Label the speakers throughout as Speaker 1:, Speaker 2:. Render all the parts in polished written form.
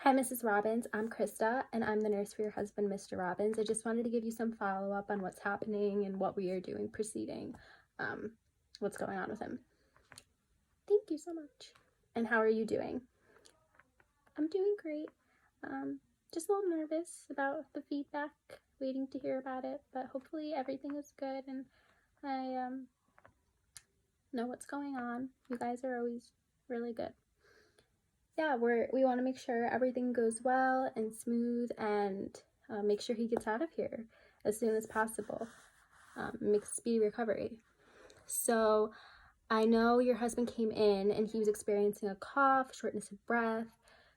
Speaker 1: Hi, Mrs. Robbins. I'm Krista, and I'm the nurse for your husband, Mr. Robbins. I just wanted to give you some follow-up on what's happening and what we are doing proceeding, what's going on with him. Thank you so much. And how are you doing? I'm doing great. Just a little nervous about the feedback, waiting to hear about it, but hopefully everything is good and I know what's going on. You guys are always really good. Yeah, we want to make sure everything goes well and smooth and make sure he gets out of here as soon as possible. Make a speedy recovery. So I know your husband came in and he was experiencing a cough, shortness of breath,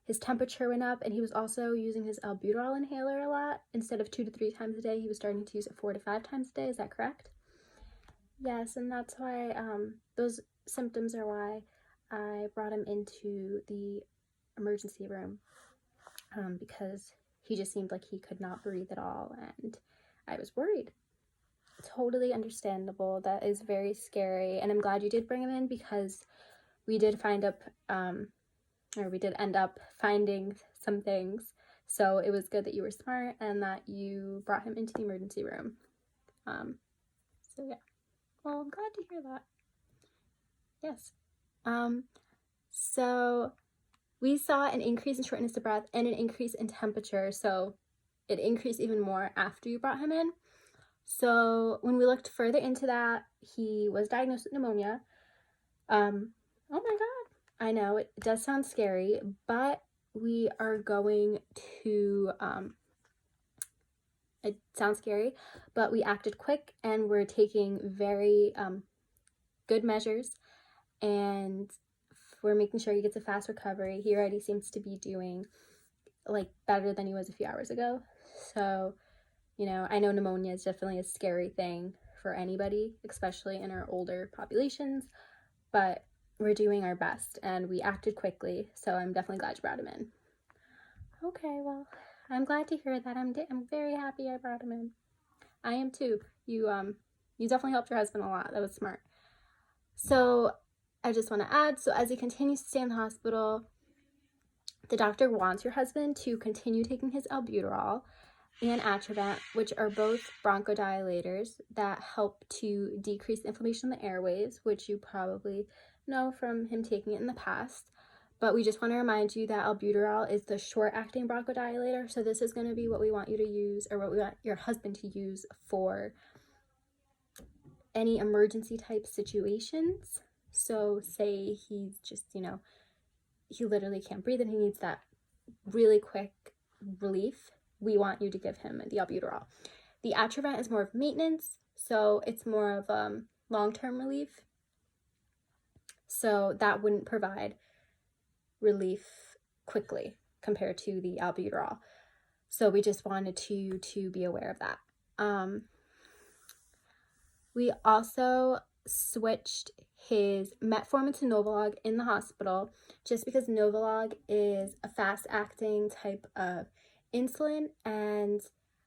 Speaker 1: his temperature went up, and he was also using his albuterol inhaler a lot. Instead of 2 to 3 times a day, he was starting to use it 4 to 5 times a day. Is that correct? Yes, and that's why those symptoms are why I brought him into the emergency room, because he just seemed like he could not breathe at all, and I was worried. Totally understandable. That is very scary, and I'm glad you did bring him in, because we did end up finding some things. So it was good that you were smart and that you brought him into the emergency room. So yeah. Well, I'm glad to hear that. Yes. So we saw an increase in shortness of breath and an increase in temperature. So it increased even more after you brought him in. So when we looked further into that, he was diagnosed with pneumonia. Oh my God. I know it does sound scary, but we are going to, it sounds scary, but we acted quick and we're taking very good measures, and we're making sure he gets a fast recovery. He already seems to be doing like better than he was a few hours ago. So, you know, I know pneumonia is definitely a scary thing for anybody, especially in our older populations, but we're doing our best and we acted quickly. So I'm definitely glad you brought him in. Okay, well, I'm glad to hear that. I'm very happy I brought him in. I am too. You definitely helped your husband a lot. That was smart. So I just want to add, so as he continues to stay in the hospital, the doctor wants your husband to continue taking his albuterol and Atrovent, which are both bronchodilators that help to decrease inflammation in the airways, which you probably know from him taking it in the past. But we just want to remind you that albuterol is the short-acting bronchodilator, so this is going to be what we want you to use, or what we want your husband to use for any emergency type situations. So say he's just, he literally can't breathe and he needs that really quick relief, we want you to give him the albuterol. The Atrovent is more of maintenance, so it's more of long-term relief. So that wouldn't provide relief quickly compared to the albuterol. So we just wanted you to be aware of that. We also switched his metformin to Novolog in the hospital, just because Novolog is a fast-acting type of insulin, and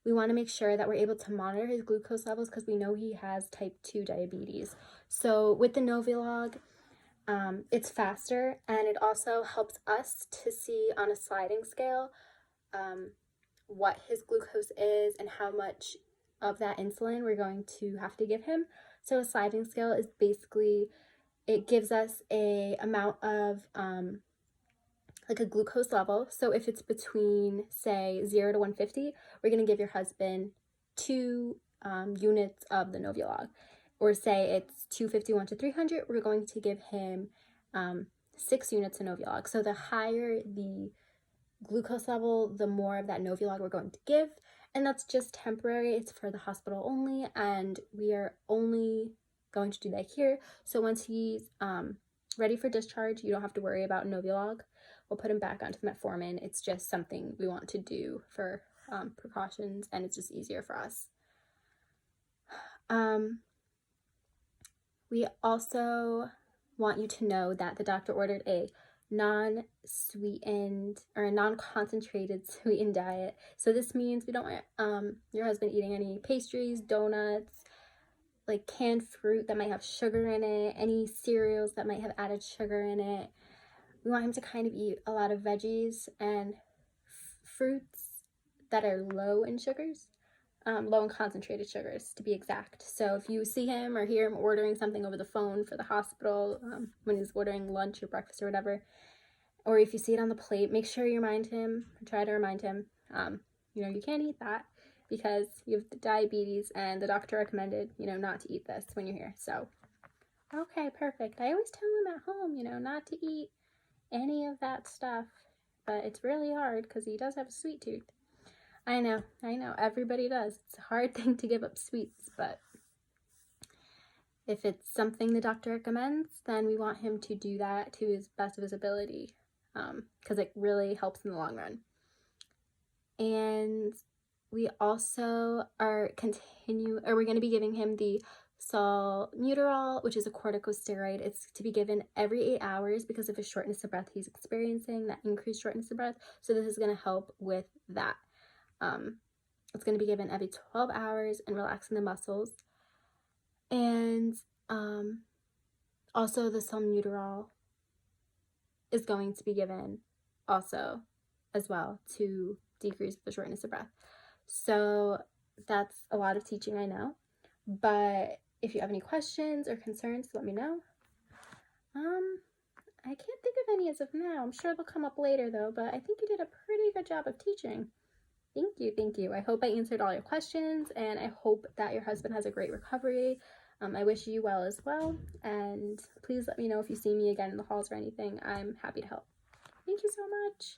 Speaker 1: we want to make sure that we're able to monitor his glucose levels because we know he has type 2 diabetes. So with the Novolog, it's faster, and it also helps us to see on a sliding scale what his glucose is and how much of that insulin we're going to have to give him. So a sliding scale is basically, it gives us a amount of like a glucose level. So if it's between, say, 0 to 150, we're going to give your husband 2 units of the Novolog. Or say it's 251 to 300, we're going to give him 6 units of Novolog. So the higher the glucose level, the more of that Novolog we're going to give. And that's just temporary. It's for the hospital only, and we are only going to do that here. So once he's ready for discharge, you don't have to worry about Novolog. We'll put him back onto metformin. It's just something we want to do for precautions, and it's just easier for us. We also want you to know that the doctor ordered a non-sweetened or a non-concentrated sweetened diet. So this means we don't want your husband eating any pastries, donuts, like canned fruit that might have sugar in it, any cereals that might have added sugar in it. We want him to kind of eat a lot of veggies and fruits that are low in sugars, low in concentrated sugars to be exact. So if you see him or hear him ordering something over the phone for the hospital, when he's ordering lunch or breakfast or whatever, or if you see it on the plate, make sure you remind him, try to remind him, you can't eat that because you have diabetes and the doctor recommended, not to eat this when you're here. So, okay, perfect. I always tell him at home, not to eat any of that stuff, but it's really hard because he does have a sweet tooth. I know, everybody does. It's a hard thing to give up sweets, but if it's something the doctor recommends, then we want him to do that to his best of his ability, because it really helps in the long run. And we also we're going to be giving him the salmeterol, which is a corticosteroid. It's to be given every 8 hours because of his shortness of breath he's experiencing, that increased shortness of breath. So this is going to help with that. It's going to be given every 12 hours and relaxing the muscles. And also the salmeterol is going to be given also as well to decrease the shortness of breath. So that's a lot of teaching, I know, but if you have any questions or concerns, let me know. I can't think of any as of now. I'm sure they'll come up later though, but I think you did a pretty good job of teaching. Thank you. I hope I answered all your questions, and I hope that your husband has a great recovery. I wish you well as well, and please let me know if you see me again in the halls or anything. I'm happy to help. Thank you so much.